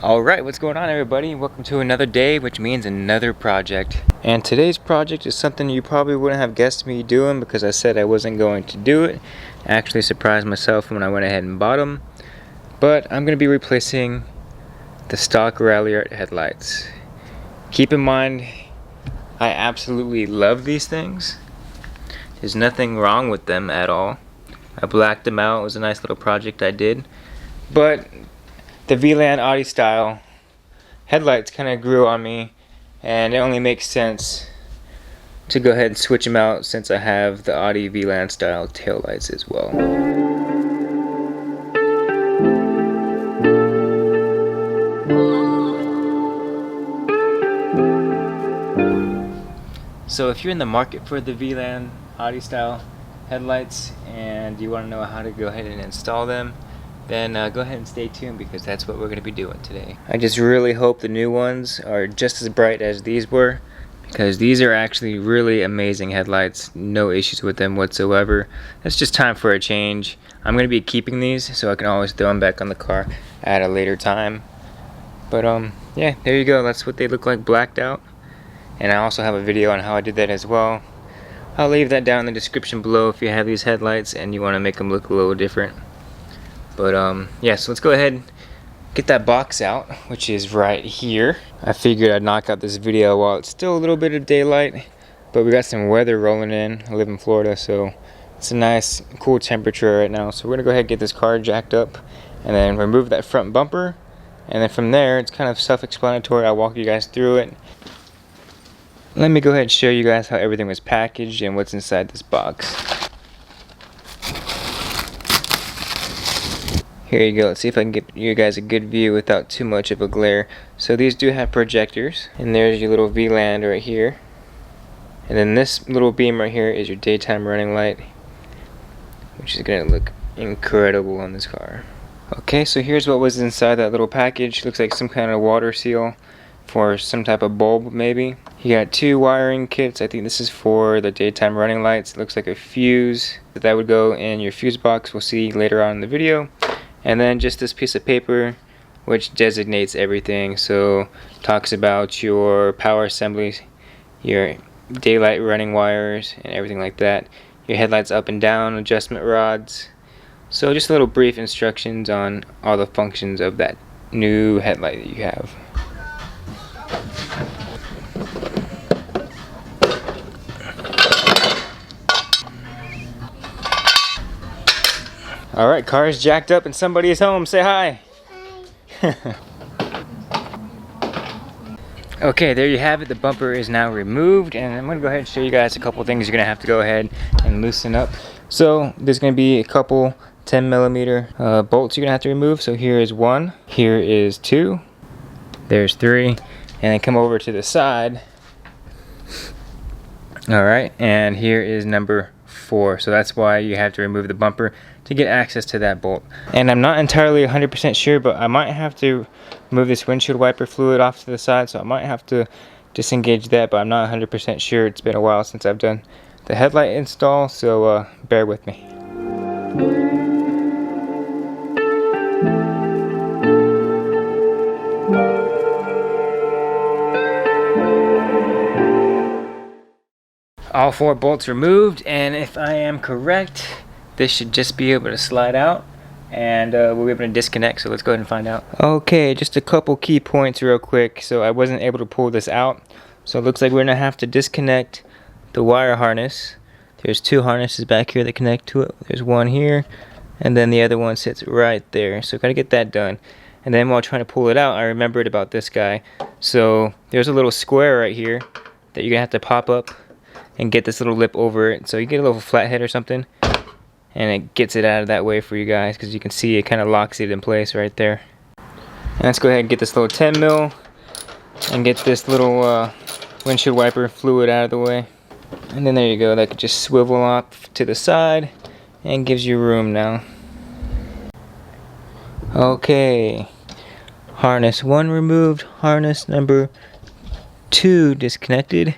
Alright, what's going on everybody? Welcome to another day, which means another project. And today's project is something you probably wouldn't have guessed me doing because I said I wasn't going to do it. I actually surprised myself when I went ahead and bought them. But I'm going to be replacing the stock Ralliart headlights. Keep in mind, I absolutely love these things. There's nothing wrong with them at all. I blacked them out. It was a nice little project I did. But the VLAND Audi style headlights kind of grew on me, and it only makes sense to go ahead and switch them out since I have the Audi VLAND style tail lights as well. So if you're in the market for the VLAND Audi style headlights and you want to know how to go ahead and install them, then go ahead and stay tuned because that's what we're going to be doing today. I just really hope the new ones are just as bright as these were, because these are actually really amazing headlights. No issues with them whatsoever. It's just time for a change. I'm going to be keeping these so I can always throw them back on the car at a later time. But yeah, there you go. That's what they look like blacked out. And I also have a video on how I did that as well. I'll leave that down in the description below if you have these headlights and you want to make them look a little different. But yeah, so let's go ahead and get that box out, which is right here. I figured I'd knock out this video while it's still a little bit of daylight, but we got some weather rolling in. I live in Florida, so it's a nice cool temperature right now. So we're gonna go ahead and get this car jacked up and then remove that front bumper, and then from there it's kind of self-explanatory. I'll walk you guys through it. Let me go ahead and show you guys how everything was packaged and what's inside this box. Here you go. Let's see if I can get you guys a good view without too much of a glare. So these do have projectors, and there's your little VLAND right here. And then this little beam right here is your daytime running light, which is going to look incredible on this car. Okay, so here's what was inside that little package. Looks like some kind of water seal for some type of bulb maybe. You got two wiring kits. I think this is for the daytime running lights. It looks like a fuse that would go in your fuse box. We'll see later on in the video. And then just this piece of paper which designates everything. So talks about your power assemblies, your daylight running wires and everything like that, your headlights up and down adjustment rods. So just a little brief instructions on all the functions of that new headlight that you have. Alright, car is jacked up and somebody is home. Say hi. Hi. Okay, there you have it. The bumper is now removed, and I'm going to go ahead and show you guys a couple things you're going to have to go ahead and loosen up. So there's going to be a couple 10mm bolts you're going to have to remove. So here is one, here is two, there's three, and then come over to the side. Alright, and here is number 4. So that's why you have to remove the bumper to get access to that bolt. And I'm not entirely 100% sure, but I might have to move this windshield wiper fluid off to the side, so I might have to disengage that, but I'm not 100% sure. It's been a while since I've done the headlight install, so bear with me. All 4 bolts removed, and if I am correct, this should just be able to slide out and we'll be able to disconnect. So let's go ahead and find out. Okay, just a couple key points real quick. So I wasn't able to pull this out, so it looks like we're gonna have to disconnect the wire harness. There's 2 harnesses back here that connect to it. There's one here, and then the other one sits right there. So gotta get that done. And then while trying to pull it out, I remembered about this guy. So there's a little square right here that you're gonna have to pop up and get this little lip over it. So you get a little flathead or something, and it gets it out of that way for you guys, because you can see it kind of locks it in place right there. And let's go ahead and get this little 10mm and get this little windshield wiper fluid out of the way. And then there you go, that could just swivel off to the side and gives you room now. Okay, harness 1 removed, harness number 2 disconnected.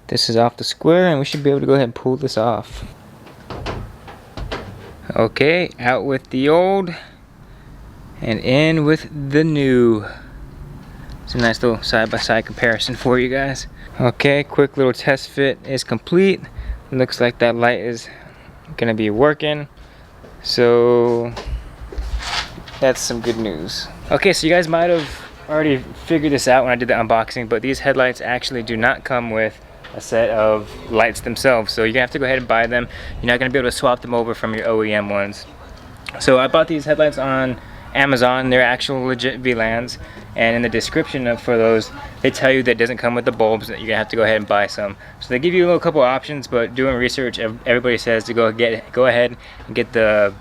This is off the square, and we should be able to go ahead and pull this off. Okay, out with the old and in with the new. It's a nice little side-by-side comparison for you guys. Okay, quick little test fit is complete. Looks like that light is gonna be working. So that's some good news. Okay, so you guys might have already figured this out when I did the unboxing, but these headlights actually do not come with a set of lights themselves. So you're gonna have to go ahead and buy them. You're not gonna be able to swap them over from your OEM ones. So I bought these headlights on Amazon. They're actual legit VLANs, and in the description for those they tell you that it doesn't come with the bulbs, that you're gonna have to go ahead and buy some. So they give you a little couple options, but doing research, everybody says to go ahead and get the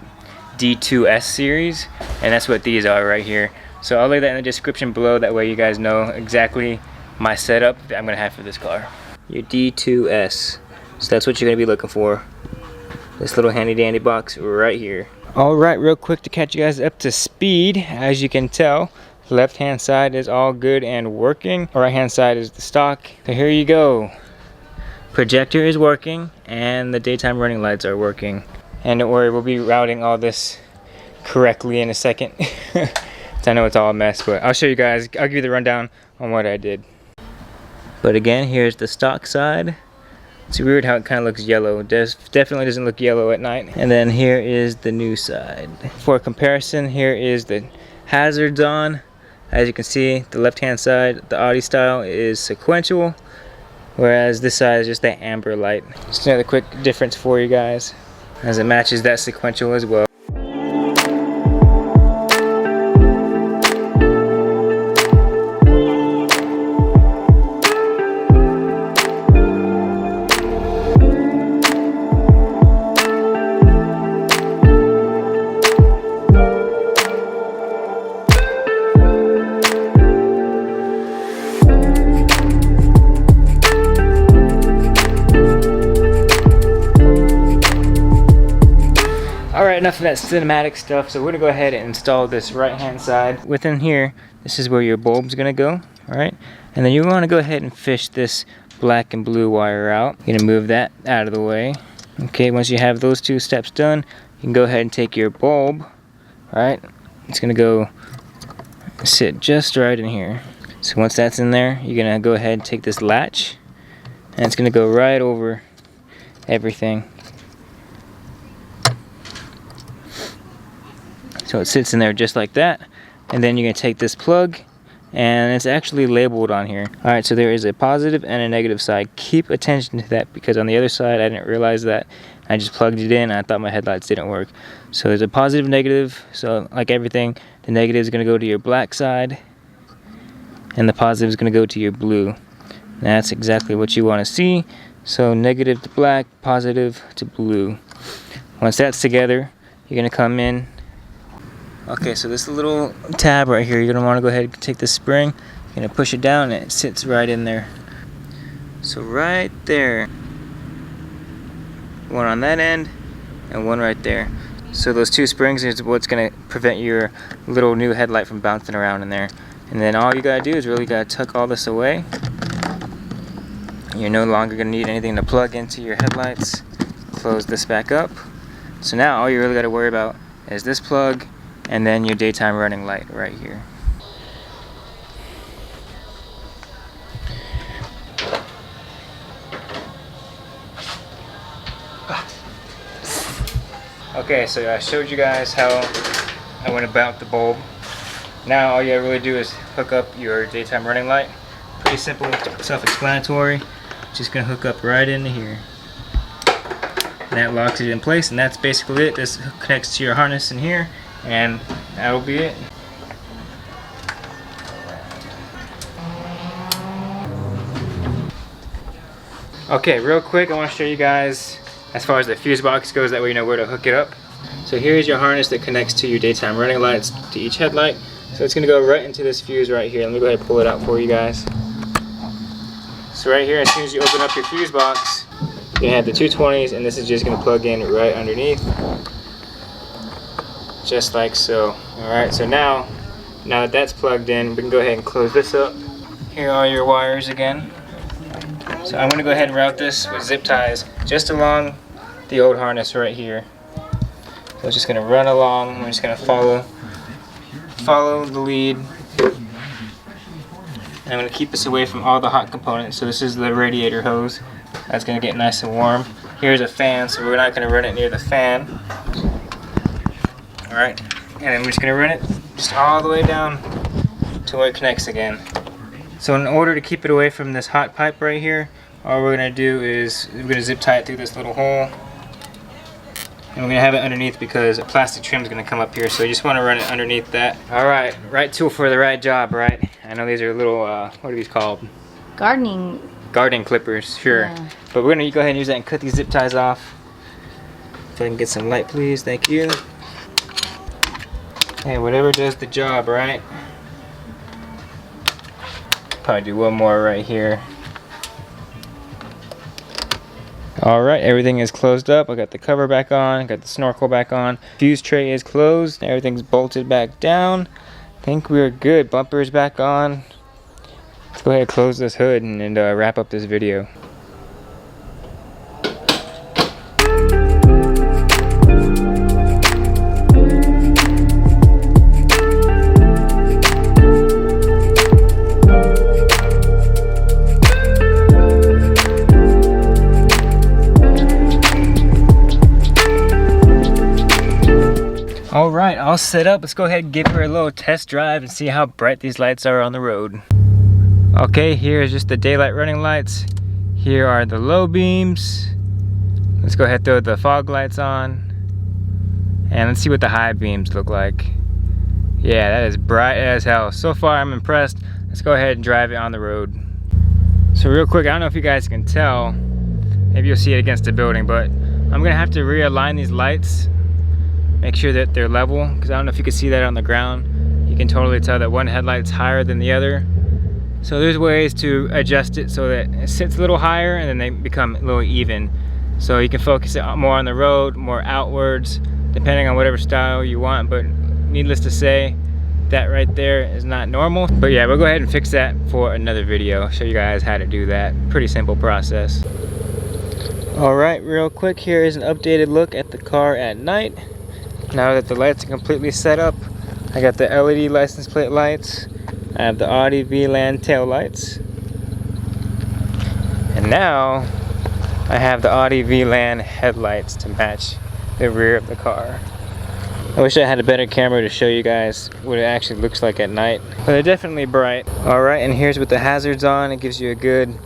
D2S series, and that's what these are right here. So I'll lay that in the description below, that way you guys know exactly my setup that I'm gonna have for this car. Your D2S, so that's what you're gonna be looking for, this little handy dandy box right here. Alright, real quick to catch you guys up to speed. As you can tell, the left hand side is all good and working. The right hand side is the stock. So here you go. Projector is working and the daytime running lights are working. And don't worry, we'll be routing all this correctly in a second. I know it's all a mess, but I'll show you guys. I'll give you the rundown on what I did. But again, here's the stock side. It's weird how it kind of looks yellow. Definitely doesn't look yellow at night. And then here is the new side. For comparison, here is the hazards on. As you can see, the left hand side, the Audi style, is sequential, whereas this side is just that amber light. Just another quick difference for you guys, as it matches that sequential as well. Alright, enough of that cinematic stuff, so we're gonna go ahead and install this right hand side. Within here, this is where your bulb's gonna go, alright? And then you wanna go ahead and fish this black and blue wire out. You're gonna move that out of the way. Okay, once you have those two steps done, you can go ahead and take your bulb, alright? It's gonna go sit just right in here. So once that's in there, you're gonna go ahead and take this latch, and it's gonna go right over everything. So it sits in there just like that, and then you're gonna take this plug, and it's actually labeled on here. Alright, so there is a positive and a negative side. Keep attention to that, because on the other side I didn't realize that. I just plugged it in and I thought my headlights didn't work. So there's a positive, negative, so like everything, the negative is gonna go to your black side, and the positive is gonna go to your blue. And that's exactly what you wanna see. So negative to black, positive to blue. Once that's together, you're gonna come in. Okay, so this little tab right here, you're gonna wanna go ahead and take this spring, you're gonna push it down, and it sits right in there. So right there, one on that end, and one right there. So those two springs is what's gonna prevent your little new headlight from bouncing around in there. And then all you gotta do is really gotta tuck all this away. You're no longer gonna need anything to plug into your headlights. Close this back up. So now all you really gotta worry about is this plug, and then your daytime running light right here. Okay, so I showed you guys how I went about the bulb. Now all you gotta really do is hook up your daytime running light. Pretty simple, self-explanatory. Just gonna hook up right into here. And that locks it in place, and that's basically it. This connects to your harness in here, and that'll be it. Okay, real quick, I want to show you guys as far as the fuse box goes, that way you know where to hook it up. So here's your harness that connects to your daytime running lights to each headlight. So it's going to go right into this fuse right here. Let me go ahead and pull it out for you guys. So right here, as soon as you open up your fuse box, you're going to have the 220s, and this is just going to plug in right underneath. Just like so. Alright, so now that that's plugged in, we can go ahead and close this up. Here are your wires again. So I'm going to go ahead and route this with zip ties just along the old harness right here. So it's just going to run along. We're just going to follow the lead And I'm going to keep this away from all the hot components. So this is the radiator hose. That's going to get nice and warm. Here's a fan, so we're not going to run it near the fan. Alright, and then we're just going to run it just all the way down to where it connects again. So in order to keep it away from this hot pipe right here, all we're going to do is we're going to zip tie it through this little hole. And we're going to have it underneath because a plastic trim is going to come up here, so you just want to run it underneath that. Alright, right tool for the right job, right? I know these are little, what are these called? Gardening Clippers, sure. Yeah. But we're going to go ahead and use that and cut these zip ties off. If I can get some light, please, thank you. Hey, whatever does the job, right? Probably do one more right here. Alright, everything is closed up. I got the cover back on, got the snorkel back on. Fuse tray is closed, everything's bolted back down. I think we're good. Bumper is back on. Let's go ahead and close this hood and wrap up this video. Alright, all set up. Let's go ahead and give her a little test drive and see how bright these lights are on the road. Okay, here is just the daylight running lights. Here are the low beams. Let's go ahead and throw the fog lights on. And let's see what the high beams look like. Yeah, that is bright as hell. So far, I'm impressed. Let's go ahead and drive it on the road. So real quick, I don't know if you guys can tell. Maybe you'll see it against the building, but I'm gonna have to realign these lights. Make sure that they're level, because I don't know if you can see that on the ground. You can totally tell that one headlight's higher than the other. So there's ways to adjust it so that it sits a little higher and then they become a little even. So you can focus it more on the road, more outwards, depending on whatever style you want. But needless to say, that right there is not normal. But yeah, we'll go ahead and fix that for another video. Show you guys how to do that. Pretty simple process. Alright, real quick, here is an updated look at the car at night. Now that the lights are completely set up, I got the LED license plate lights, I have the Audi VLAND tail lights, and now I have the Audi VLAND headlights to match the rear of the car. I wish I had a better camera to show you guys what it actually looks like at night, but they're definitely bright. Alright, and here's with the hazards on. It gives you a good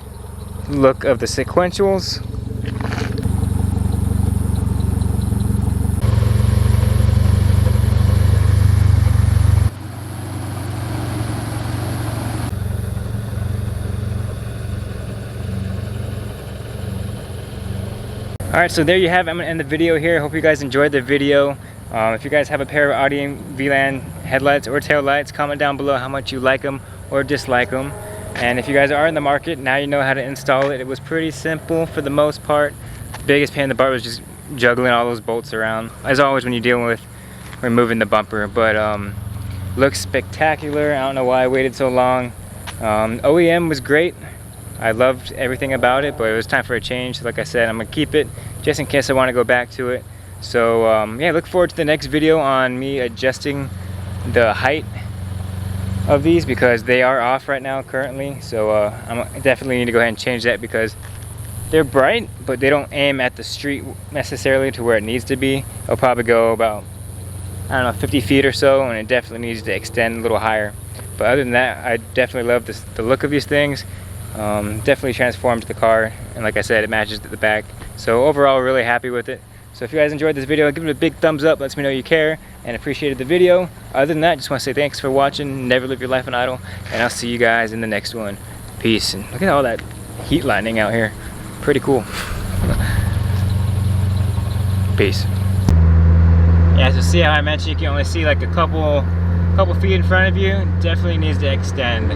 look of the sequentials. Alright, so there you have it. I'm going to end the video here. Hope you guys enjoyed the video. If you guys have a pair of Audi VLAND headlights or tail lights, comment down below how much you like them or dislike them. And if you guys are in the market, now you know how to install it. It was pretty simple for the most part. The biggest pain in the butt was just juggling all those bolts around, as always when you're dealing with removing the bumper. But looks spectacular. I don't know why I waited so long. OEM was great. I loved everything about it, but it was time for a change. So like I said, I'm gonna keep it just in case I want to go back to it. So yeah, look forward to the next video on me adjusting the height of these, because they are off right now currently. So I definitely need to go ahead and change that, because they're bright, but they don't aim at the street necessarily to where it needs to be. It'll probably go about, I don't know, 50 feet or so, and it definitely needs to extend a little higher. But other than that, I definitely love the look of these things. Definitely transforms the car, and like I said, it matches the back. So overall, really happy with it. So if you guys enjoyed this video, give it a big thumbs up. Lets me know you care and appreciated the video. Other than that, just want to say thanks for watching. Never live your life on idle, and I'll see you guys in the next one. Peace. And look at all that heat lightning out here. Pretty cool. Peace. Yeah, so see how I mentioned you can only see like a couple feet in front of you. Definitely needs to extend.